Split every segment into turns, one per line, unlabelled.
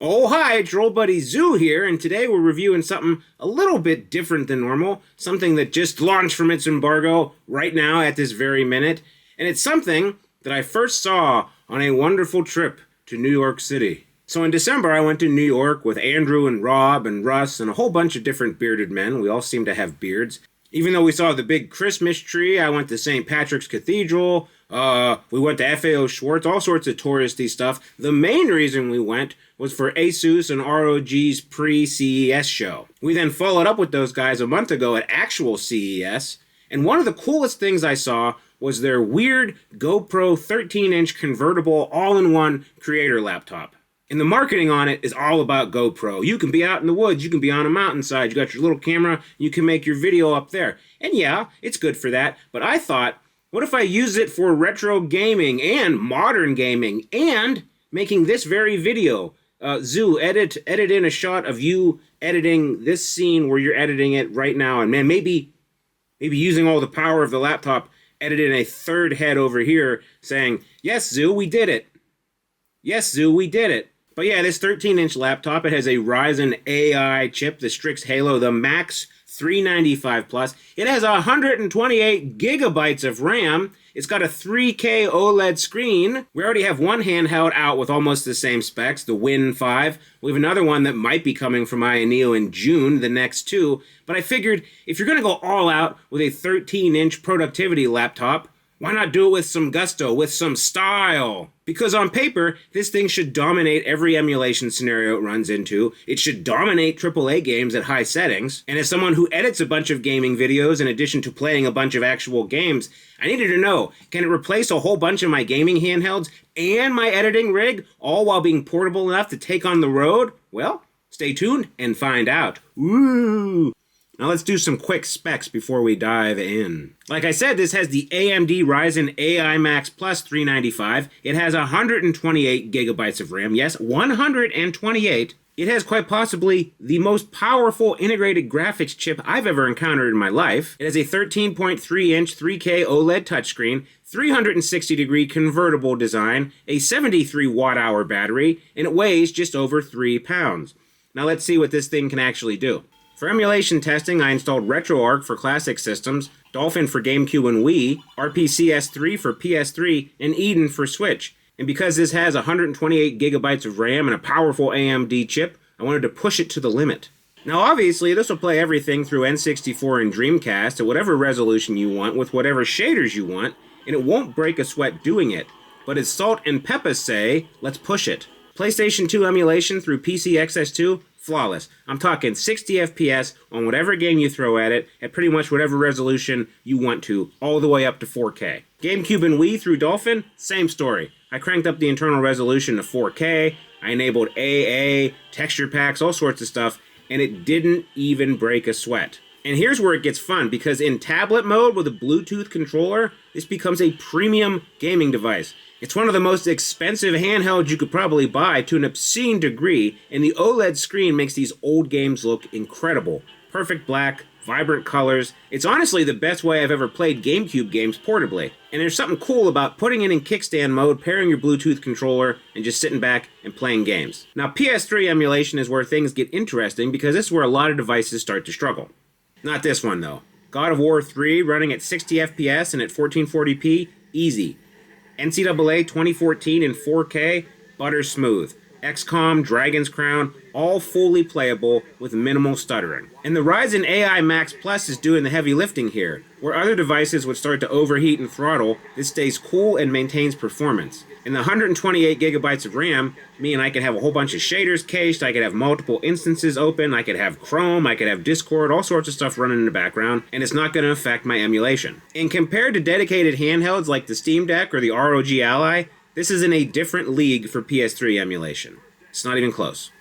Oh hi, it's your old buddy Zoo here, and today we're reviewing something a little bit different than normal, something that just launched from its embargo right now at this very minute, and it's something that I first saw on a wonderful trip to New York City. So in December I went to New York with Andrew and Rob and Russ and a whole bunch of different bearded men. We all seem to have beards. Even though we saw the big Christmas tree, I went to St. Patrick's Cathedral, we went to FAO Schwartz, all sorts of touristy stuff. The main reason we went was for ASUS and ROG's pre-CES show. We then followed up with those guys a month ago at actual CES, and one of the coolest things I saw was their weird GoPro 13-inch convertible all-in-one creator laptop. And the marketing on it is all about GoPro. You can be out in the woods, you can be on a mountainside, you got your little camera, you can make your video up there. And yeah, it's good for that, but I thought, what if I use it for retro gaming and modern gaming and making this very video? Zoo, edit in a shot of you editing this scene where you're editing it right now, and man, maybe using all the power of the laptop, edit in a third head over here saying, yes, Zoo, we did it. Yes, Zoo, we did it. But yeah, this 13-inch laptop, it has a Ryzen AI chip, the Strix Halo, the Max 395 Plus. It has 128 gigabytes of RAM. It's got a 3K OLED screen. We already have one handheld out with almost the same specs, the Win 5. We have another one that might be coming from Ioneo in June, the next two. But I figured if you're going to go all out with a 13-inch productivity laptop, why not do it with some gusto, with some style? Because on paper, this thing should dominate every emulation scenario it runs into. It should dominate AAA games at high settings. And as someone who edits a bunch of gaming videos in addition to playing a bunch of actual games, I needed to know, can it replace a whole bunch of my gaming handhelds and my editing rig, all while being portable enough to take on the road? Well, stay tuned and find out. Woo! Now let's do some quick specs before we dive in. Like I said, this has the AMD Ryzen AI Max Plus 395. It has 128 gigabytes of RAM. Yes, 128. It has quite possibly the most powerful integrated graphics chip I've ever encountered in my life. It has a 13.3-inch 3K OLED touchscreen, 360-degree convertible design, a 73 watt-hour battery, and it weighs just over 3 pounds. Now let's see what this thing can actually do. For emulation testing, I installed RetroArch for classic systems, Dolphin for GameCube and Wii, RPCS3 for PS3, and Eden for Switch. And because this has 128 gigabytes of RAM and a powerful AMD chip, I wanted to push it to the limit. Now obviously, this will play everything through N64 and Dreamcast at whatever resolution you want with whatever shaders you want, and it won't break a sweat doing it. But as Salt and Peppa say, let's push it. PlayStation 2 emulation through PCXS2, flawless. I'm talking 60 FPS on whatever game you throw at it, at pretty much whatever resolution you want to, all the way up to 4K. GameCube and Wii through Dolphin, same story. I cranked up the internal resolution to 4K, I enabled AA, texture packs, all sorts of stuff, and it didn't even break a sweat. And here's where it gets fun, because in tablet mode with a Bluetooth controller, this becomes a premium gaming device. It's one of the most expensive handhelds you could probably buy to an obscene degree, and the OLED screen makes these old games look incredible. Perfect black, vibrant colors. It's honestly the best way I've ever played GameCube games portably. And there's something cool about putting it in kickstand mode, pairing your Bluetooth controller, and just sitting back and playing games. Now PS3 emulation is where things get interesting, because this is where a lot of devices start to struggle. Not this one though. God of War 3 running at 60 FPS and at 1440p, easy. NCAA 2014 in 4K, butter smooth. XCOM, Dragon's Crown, all fully playable with minimal stuttering. And the Ryzen AI Max Plus is doing the heavy lifting here. Where other devices would start to overheat and throttle, this stays cool and maintains performance. And the 128 gigabytes of RAM mean I could have a whole bunch of shaders cached, I could have multiple instances open, I could have Chrome, I could have Discord, all sorts of stuff running in the background, and it's not going to affect my emulation. And compared to dedicated handhelds like the Steam Deck or the ROG Ally, this is in a different league for PS3 emulation. It's not even close.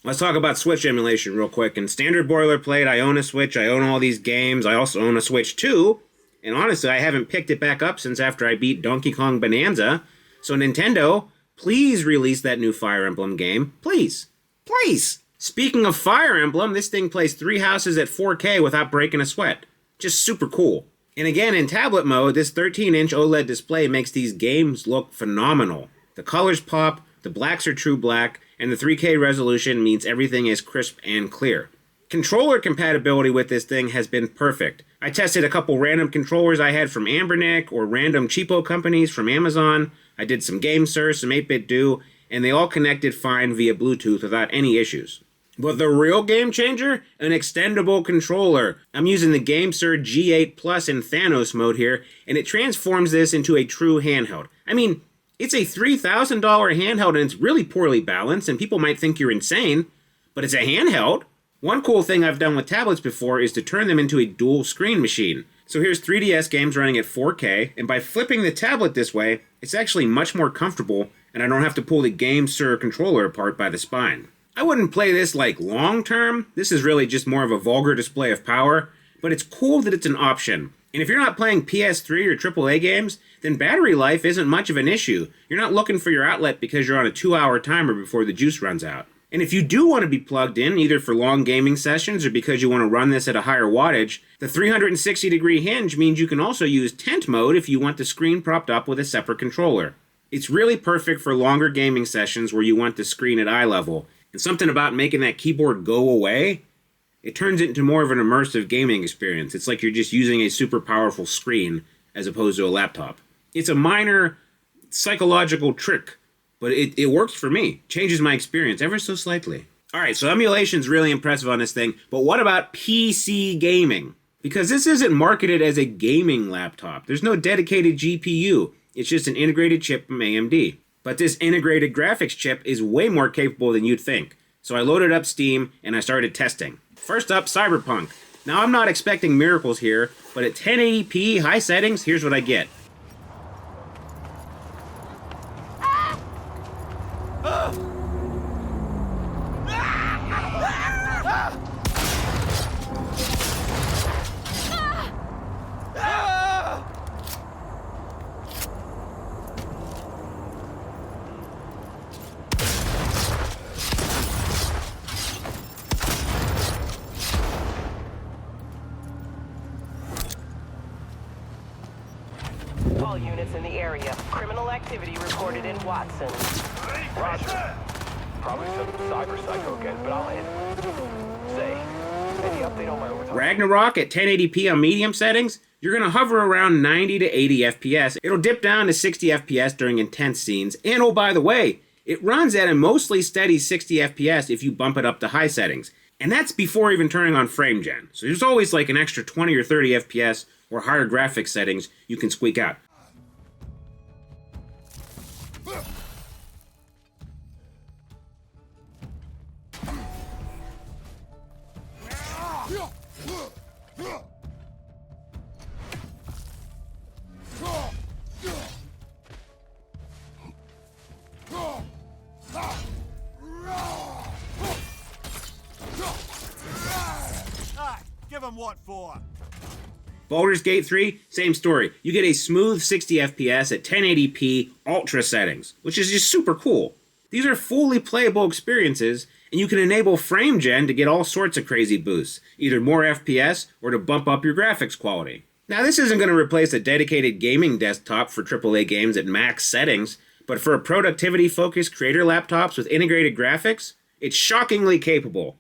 Let's talk about Switch emulation real quick. And standard boilerplate, I own a Switch, I own all these games, I also own a Switch 2, and honestly, I haven't picked it back up since after I beat Donkey Kong Bonanza. So Nintendo, please release that new Fire Emblem game. Please. Please. Speaking of Fire Emblem, this thing plays 3 houses at 4K without breaking a sweat. Just super cool. And again, in tablet mode, this 13-inch OLED display makes these games look phenomenal. The colors pop, the the blacks are true black, and the 3K resolution means everything is crisp and clear. Controller compatibility with this thing has been perfect. I tested a couple random controllers I had from Anbernic or random cheapo companies from Amazon. I did some GameSir, some 8-Bit Do, and they all connected fine via Bluetooth without any issues. But the real game changer? An extendable controller. I'm using the GameSir G8 Plus in Thanos mode here, and it transforms this into a true handheld. I mean, it's a $3,000 handheld and it's really poorly balanced, and people might think you're insane, but it's a handheld. One cool thing I've done with tablets before is to turn them into a dual screen machine. So here's 3DS games running at 4K, and by flipping the tablet this way, it's actually much more comfortable, and I don't have to pull the GameSir controller apart by the spine. I wouldn't play this like long term. This is really just more of a vulgar display of power, but it's cool that it's an option. And if you're not playing PS3 or AAA games, then battery life isn't much of an issue. You're not looking for your outlet because you're on a 2-hour timer before the juice runs out. And if you do want to be plugged in, either for long gaming sessions or because you want to run this at a higher wattage, the 360-degree hinge means you can also use tent mode if you want the screen propped up with a separate controller. It's really perfect for longer gaming sessions where you want the screen at eye level. And something about making that keyboard go away, it turns it into more of an immersive gaming experience. It's like you're just using a super powerful screen as opposed to a laptop. It's a minor psychological trick, but it works for me. Changes my experience ever so slightly. All right, so emulation's really impressive on this thing, but what about PC gaming? Because this isn't marketed as a gaming laptop. There's no dedicated GPU. It's just an integrated chip from AMD. But this integrated graphics chip is way more capable than you'd think. So I loaded up Steam and I started testing. First up, Cyberpunk. Now I'm not expecting miracles here, but at 1080p high settings, here's what I get.
All units in the area. Criminal activity reported in Watson.
Roger. Probably some cyber psycho again, but I'll hit it. Say, any update on my overtime?
Ragnarök at 1080p on medium settings, you're going to hover around 90 to 80 FPS. It'll dip down to 60 FPS during intense scenes. And oh, by the way, it runs at a mostly steady 60 FPS if you bump it up to high settings. And that's before even turning on frame gen. So there's always like an extra 20 or 30 FPS or higher graphics settings you can squeak out.
Give him what for?
Baldur's Gate 3, same story. You get a smooth 60 FPS at 1080p ultra settings, which is just super cool. These are fully playable experiences, and you can enable frame gen to get all sorts of crazy boosts, either more FPS or to bump up your graphics quality. Now, this isn't going to replace a dedicated gaming desktop for AAA games at max settings, but for a productivity-focused creator laptops with integrated graphics, it's shockingly capable.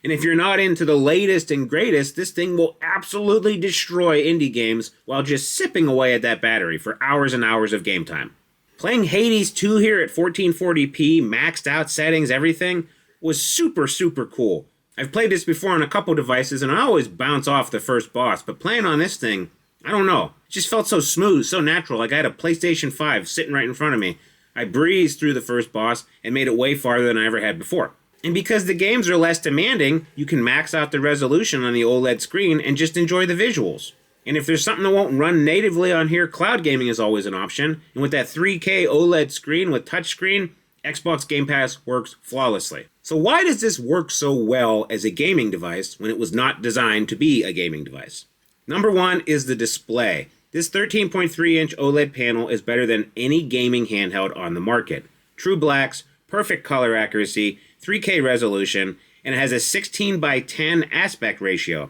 And if you're not into the latest and greatest, this thing will absolutely destroy indie games while just sipping away at that battery for hours and hours of game time. Playing Hades 2 here at 1440p, maxed out settings, everything, was super, super cool. I've played this before on a couple devices and I always bounce off the first boss, but playing on this thing, I don't know. It just felt so smooth, so natural, like I had a PlayStation 5 sitting right in front of me. I breezed through the first boss and made it way farther than I ever had before. And because the games are less demanding, you can max out the resolution on the OLED screen and just enjoy the visuals. And if there's something that won't run natively on here, cloud gaming is always an option. And with that 3K OLED screen with touchscreen, Xbox Game Pass works flawlessly. So why does this work so well as a gaming device when it was not designed to be a gaming device? Number one is the display. This 13.3-inch OLED panel is better than any gaming handheld on the market. True blacks, perfect color accuracy, 3K resolution, and it has a 16:10 aspect ratio.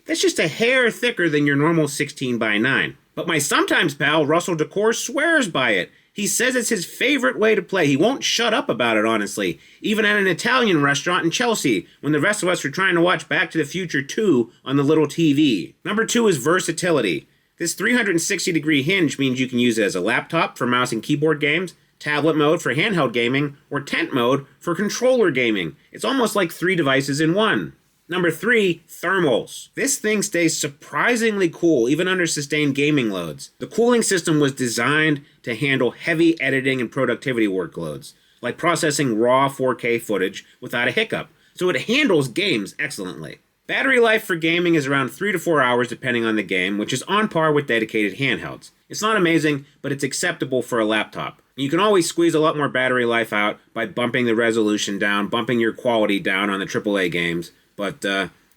That's just a hair thicker than your normal 16:9. But my sometimes pal, Russell Decor, swears by it. He says it's his favorite way to play. He won't shut up about it, honestly. Even at an Italian restaurant in Chelsea, when the rest of us were trying to watch Back to the Future 2 on the little TV. Number 2 is versatility. This 360-degree hinge means you can use it as a laptop for mouse and keyboard games, tablet mode for handheld gaming, or tent mode for controller gaming. It's almost like 3 devices in one. Number 3, thermals. This thing stays surprisingly cool even under sustained gaming loads. The cooling system was designed to handle heavy editing and productivity workloads, like processing raw 4K footage without a hiccup, so it handles games excellently. Battery life for gaming is around 3 to 4 hours depending on the game, which is on par with dedicated handhelds. It's not amazing, but it's acceptable for a laptop. You can always squeeze a lot more battery life out by bumping the resolution down, bumping your quality down on the AAA games, but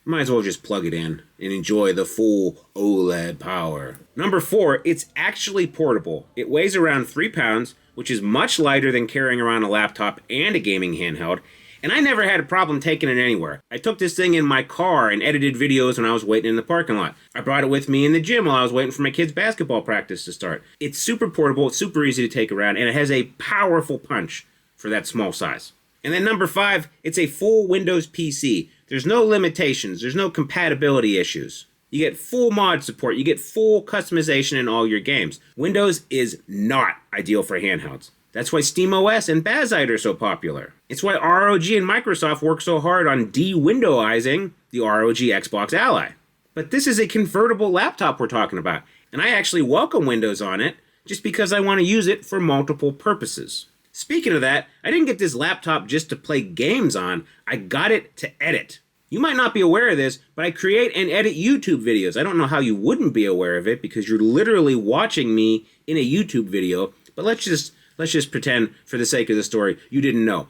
might as well just plug it in and enjoy the full OLED power. Number 4, it's actually portable. It weighs around 3 pounds, which is much lighter than carrying around a laptop and a gaming handheld, and I never had a problem taking it anywhere. I took this thing in my car and edited videos when I was waiting in the parking lot. I brought it with me in the gym while I was waiting for my kids' basketball practice to start. It's super portable, it's super easy to take around, and it has a powerful punch for that small size. And then number 5, it's a full Windows PC. There's no limitations, there's no compatibility issues. You get full mod support, you get full customization in all your games. Windows is not ideal for handhelds. That's why SteamOS and Bazite are so popular. It's why ROG and Microsoft work so hard on de-Windowizing the ROG Xbox Ally. But this is a convertible laptop we're talking about, and I actually welcome Windows on it just because I want to use it for multiple purposes. Speaking of that, I didn't get this laptop just to play games on, I got it to edit. You might not be aware of this, but I create and edit YouTube videos. I don't know how you wouldn't be aware of it because you're literally watching me in a YouTube video, but let's just pretend, for the sake of the story, you didn't know.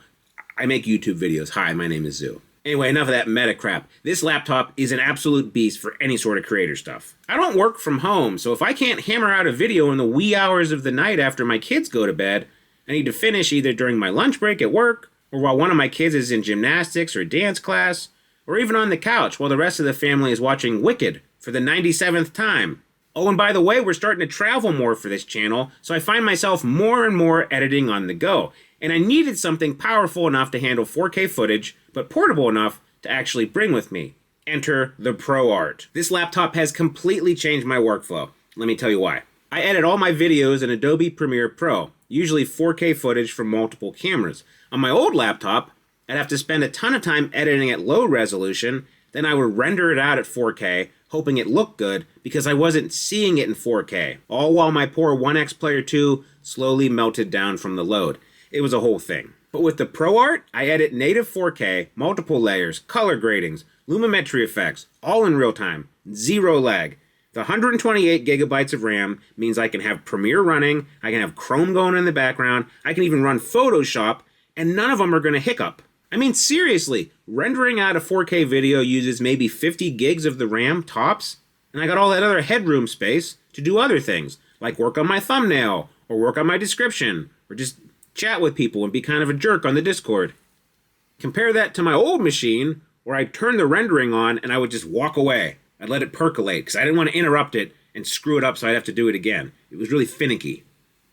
I make YouTube videos. Hi, my name is Zoo. Anyway, enough of that meta crap. This laptop is an absolute beast for any sort of creator stuff. I don't work from home, so if I can't hammer out a video in the wee hours of the night after my kids go to bed, I need to finish either during my lunch break at work, or while one of my kids is in gymnastics or dance class, or even on the couch while the rest of the family is watching Wicked for the 97th time. Oh, and by the way, we're starting to travel more for this channel, so I find myself more and more editing on the go. And I needed something powerful enough to handle 4K footage, but portable enough to actually bring with me. Enter the ProArt. This laptop has completely changed my workflow. Let me tell you why. I edit all my videos in Adobe Premiere Pro, usually 4K footage from multiple cameras. On my old laptop, I'd have to spend a ton of time editing at low resolution, then I would render it out at 4K, hoping it looked good because I wasn't seeing it in 4K, all while my poor 1X Player 2 slowly melted down from the load. It was a whole thing. But with the ProArt, I edit native 4K, multiple layers, color gradings, lumimetry effects, all in real time, zero lag. The 128 gigabytes of RAM means I can have Premiere running, I can have Chrome going in the background, I can even run Photoshop, and none of them are going to hiccup. I mean, seriously, rendering out a 4K video uses maybe 50 gigs of the RAM tops, and I got all that other headroom space to do other things, like work on my thumbnail, or work on my description, or just chat with people and be kind of a jerk on the Discord. Compare that to my old machine, where I'd turn the rendering on and I would just walk away. I'd let it percolate, because I didn't want to interrupt it and screw it up so I'd have to do it again. It was really finicky.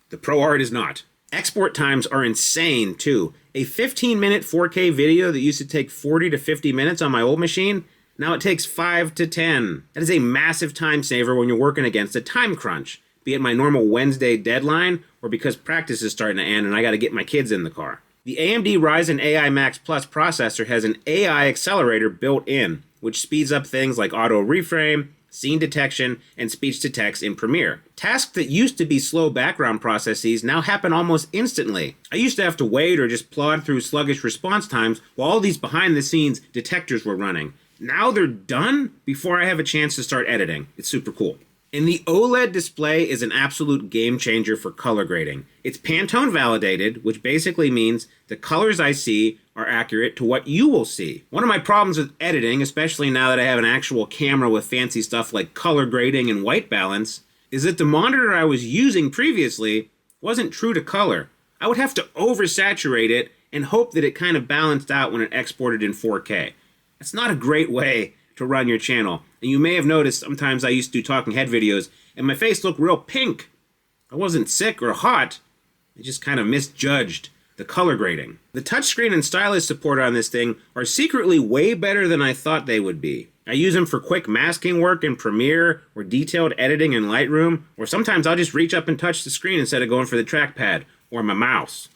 The ProArt is not. Export times are insane, too. A 15-minute 4K video that used to take 40 to 50 minutes on my old machine, now it takes 5 to 10. That is a massive time saver when you're working against a time crunch, be it my normal Wednesday deadline or because practice is starting to end and I got to get my kids in the car. The AMD Ryzen AI Max Plus processor has an AI accelerator built in, which speeds up things like auto reframe, scene detection, and speech-to-text in Premiere. Tasks that used to be slow background processes now happen almost instantly. I used to have to wait or just plod through sluggish response times while all these behind-the-scenes detectors were running. Now they're done before I have a chance to start editing. It's super cool. And the OLED display is an absolute game changer for color grading. It's Pantone validated, which basically means the colors I see are accurate to what you will see. One of my problems with editing, especially now that I have an actual camera with fancy stuff like color grading and white balance, is that the monitor I was using previously wasn't true to color. I would have to oversaturate it and hope that it kind of balanced out when it exported in 4K. That's not a great way to run your channel. And you may have noticed sometimes I used to do talking head videos and my face looked real pink. I wasn't sick or hot. I just kind of misjudged the color grading. The touchscreen and stylus support on this thing are secretly way better than I thought they would be. I use them for quick masking work in Premiere or detailed editing in Lightroom, or sometimes I'll just reach up and touch the screen instead of going for the trackpad or my mouse.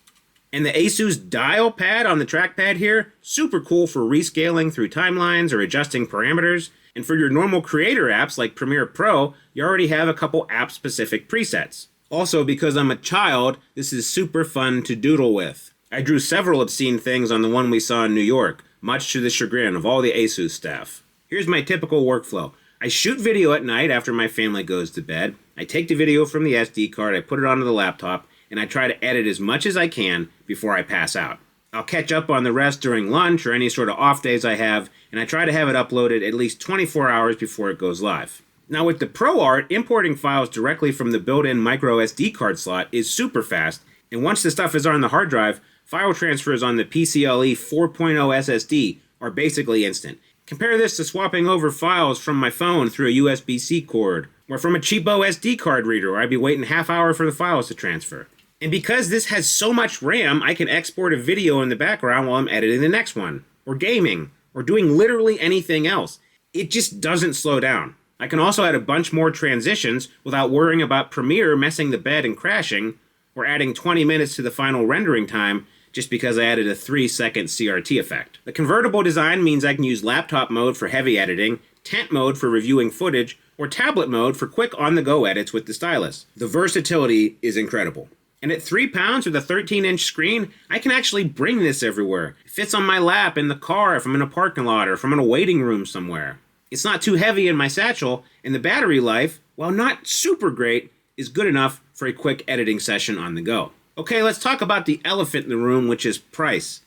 And the ASUS dial pad on the trackpad here, super cool for rescaling through timelines or adjusting parameters. And for your normal creator apps like Premiere Pro, you already have a couple app-specific presets. Also, because I'm a child, this is super fun to doodle with. I drew several obscene things on the one we saw in New York, much to the chagrin of all the ASUS staff. Here's my typical workflow. I shoot video at night after my family goes to bed. I take the video from the SD card, I put it onto the laptop, and I try to edit as much as I can before I pass out. I'll catch up on the rest during lunch or any sort of off days I have, and I try to have it uploaded at least 24 hours before it goes live. Now with the ProArt, importing files directly from the built-in micro SD card slot is super fast, and once the stuff is on the hard drive, file transfers on the PCLE 4.0 SSD are basically instant. Compare this to swapping over files from my phone through a USB-C cord, or from a cheapo SD card reader where I'd be waiting half hour for the files to transfer. And because this has so much RAM, I can export a video in the background while I'm editing the next one, or gaming, or doing literally anything else. It just doesn't slow down. I can also add a bunch more transitions without worrying about Premiere messing the bed and crashing, or adding 20 minutes to the final rendering time just because I added a 3-second CRT effect. The convertible design means I can use laptop mode for heavy editing, tent mode for reviewing footage, or tablet mode for quick on-the-go edits with the stylus. The versatility is incredible. And at 3 pounds with a 13-inch screen, I can actually bring this everywhere. It fits on my lap, in the car, if I'm in a parking lot, or if I'm in a waiting room somewhere. It's not too heavy in my satchel, and the battery life, while not super great, is good enough for a quick editing session on the go. Okay, let's talk about the elephant in the room, which is price.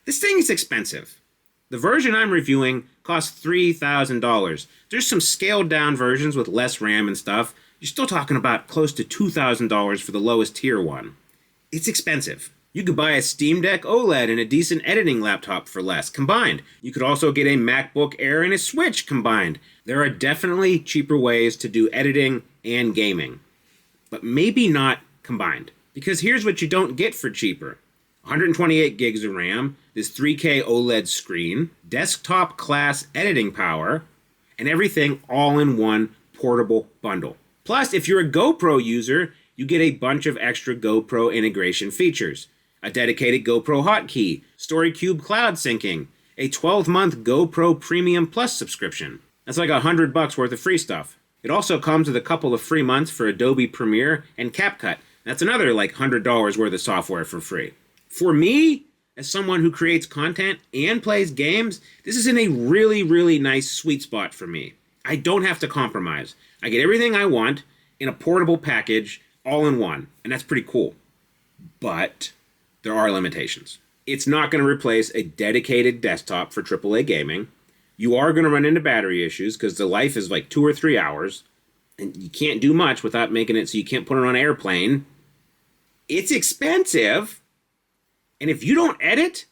This thing is expensive. The version I'm reviewing costs $3,000. There's some scaled down versions with less RAM and stuff. You're still talking about close to $2,000 for the lowest tier one. It's expensive. You could buy a Steam Deck OLED and a decent editing laptop for less, combined. You could also get a MacBook Air and a Switch combined. There are definitely cheaper ways to do editing and gaming, but maybe not combined. Because here's what you don't get for cheaper. 128 gigs of RAM, this 3K OLED screen, desktop class editing power, and everything all in one portable bundle. Plus, if you're a GoPro user, you get a bunch of extra GoPro integration features. A dedicated GoPro hotkey, StoryCube cloud syncing, a 12-month GoPro Premium Plus subscription. That's like $100 worth of free stuff. It also comes with a couple of free months for Adobe Premiere and CapCut. That's another like $100 worth of software for free. For me, as someone who creates content and plays games, this is in a really, really nice sweet spot for me. I don't have to compromise. I get everything I want in a portable package, all in one, and that's pretty cool. But there are limitations. It's not going to replace a dedicated desktop for AAA gaming. You are going to run into battery issues because the life is like 2 or 3 hours, and you can't do much without making it so you can't put it on an airplane. It's expensive, and if you don't edit,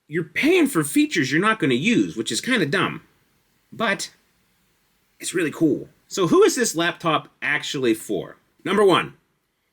you're paying for features you're not going to use, which is kind of dumb. But it's really cool. So who is this laptop actually for? Number one,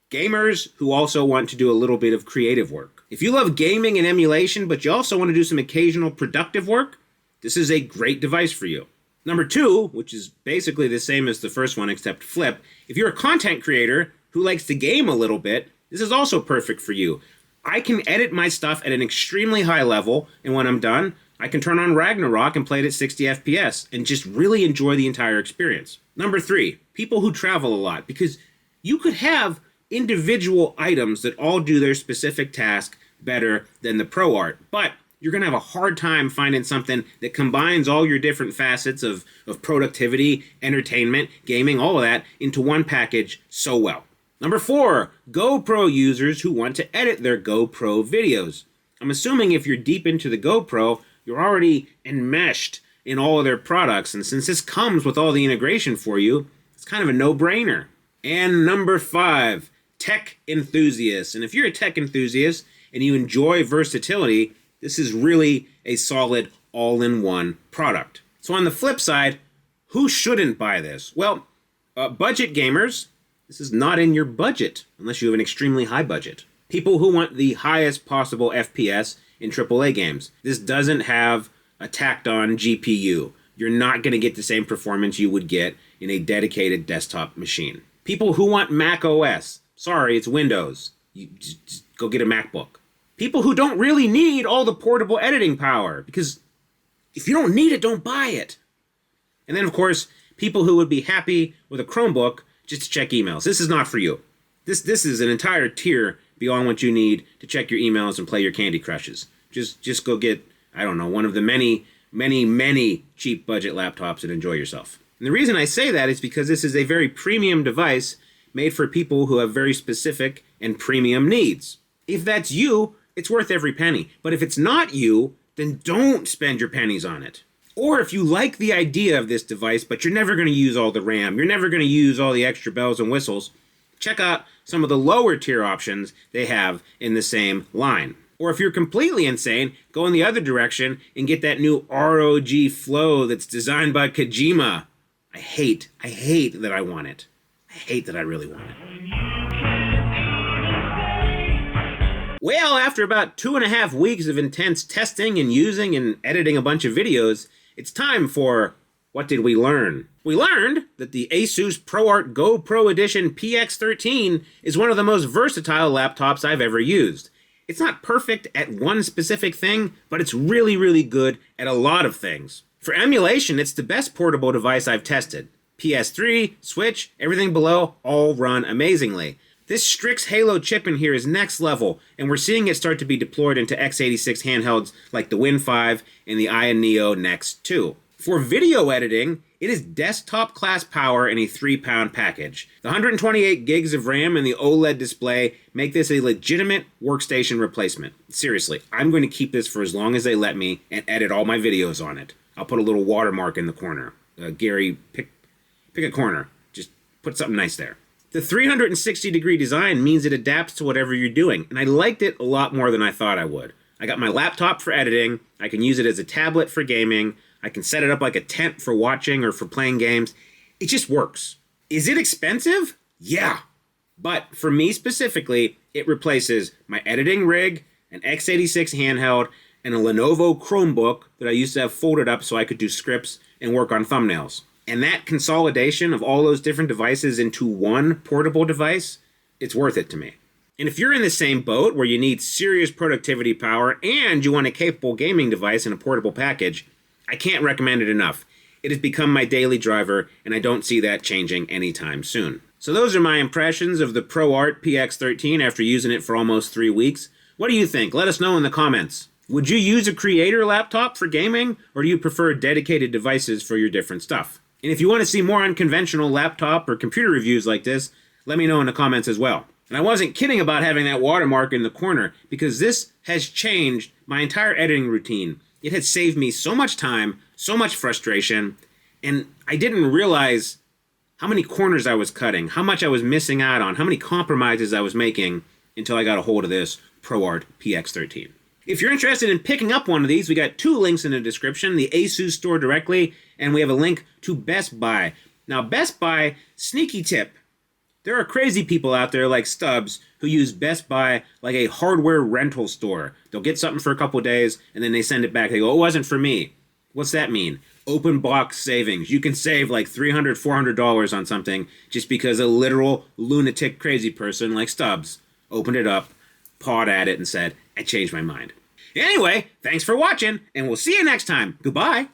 gamers who also want to do a little bit of creative work. If you love gaming and emulation, but you also want to do some occasional productive work, this is a great device for you. Number two, which is basically the same as the first one except flip, if you're a content creator who likes to game a little bit, this is also perfect for you. I can edit my stuff at an extremely high level, and when I'm done, I can turn on Ragnarök and play it at 60 FPS and just really enjoy the entire experience. Number three, people who travel a lot, because you could have individual items that all do their specific task better than the ProArt, but you're going to have a hard time finding something that combines all your different facets of productivity, entertainment, gaming, all of that into one package so well. Number four, GoPro users who want to edit their GoPro videos. I'm assuming if you're deep into the GoPro, you're already enmeshed in all of their products, and since this comes with all the integration for you, it's kind of a no-brainer. And number five, tech enthusiasts. And if you're a tech enthusiast and you enjoy versatility, this is really a solid all-in-one product. So on the flip side, who shouldn't buy this? Well, budget gamers, this is not in your budget unless you have an extremely high budget. People who want the highest possible FPS in AAA games. This doesn't have a tacked-on GPU. You're not going to get the same performance you would get in a dedicated desktop machine. People who want Mac OS. Sorry, it's Windows. You just go get a MacBook. People who don't really need all the portable editing power, because if you don't need it, don't buy it. And then, of course, people who would be happy with a Chromebook just to check emails. This is not for you. This is an entire tier beyond what you need to check your emails and play your Candy Crushes. Just go get, I don't know, one of the many cheap budget laptops and enjoy yourself. And the reason I say that is because this is a very premium device made for people who have very specific and premium needs. If that's you, it's worth every penny. But if it's not you, then don't spend your pennies on it. Or if you like the idea of this device, but you're never going to use all the RAM, you're never going to use all the extra bells and whistles, check out some of the lower tier options they have in the same line. Or if you're completely insane, go in the other direction and get that new ROG Flow that's designed by Kojima. I hate that I want it. I hate that I really want it. Well, after about 2.5 weeks of intense testing and using and editing a bunch of videos, it's time for What Did We Learn? We learned that the ASUS ProArt GoPro Edition PX13 is one of the most versatile laptops I've ever used. It's not perfect at one specific thing, but it's really good at a lot of things. For emulation, it's the best portable device I've tested. PS3, Switch, everything below, all run amazingly. This Strix Halo chip in here is next level, and we're seeing it start to be deployed into x86 handhelds like the Win 5 and the Aya Neo Next 2. For video editing, it is desktop class power in a 3-pound package. The 128 gigs of RAM and the OLED display make this a legitimate workstation replacement. Seriously, I'm going to keep this for as long as they let me and edit all my videos on it. I'll put a little watermark in the corner. Gary, pick a corner. Just put something nice there. The 360-degree design means it adapts to whatever you're doing, and I liked it a lot more than I thought I would. I got my laptop for editing, I can use it as a tablet for gaming, I can set it up like a tent for watching or for playing games. It just works. Is it expensive? Yeah. But for me specifically, it replaces my editing rig, an x86 handheld, and a Lenovo Chromebook that I used to have folded up so I could do scripts and work on thumbnails. And that consolidation of all those different devices into one portable device, it's worth it to me. And if you're in the same boat where you need serious productivity power and you want a capable gaming device in a portable package, I can't recommend it enough. It has become my daily driver, and I don't see that changing anytime soon. So those are my impressions of the ProArt PX13 after using it for almost 3 weeks. What do you think? Let us know in the comments. Would you use a creator laptop for gaming, or do you prefer dedicated devices for your different stuff? And if you want to see more unconventional laptop or computer reviews like this, let me know in the comments as well. And I wasn't kidding about having that watermark in the corner, because this has changed my entire editing routine. It has saved me so much time, so much frustration, and I didn't realize how many corners I was cutting, how much I was missing out on, how many compromises I was making until I got a hold of this ProArt PX13. If you're interested in picking up one of these, we got 2 links in the description, the ASUS store directly, and we have a link to Best Buy. Now, Best Buy, sneaky tip. There are crazy people out there like Stubbs who use Best Buy like a hardware rental store. They'll get something for a couple days, and then they send it back. They go, it wasn't for me. What's that mean? Open box savings. You can save like $300, $400 on something just because a literal lunatic crazy person like Stubbs opened it up, pawed at it, and said, I changed my mind. Anyway, thanks for watching, and we'll see you next time. Goodbye.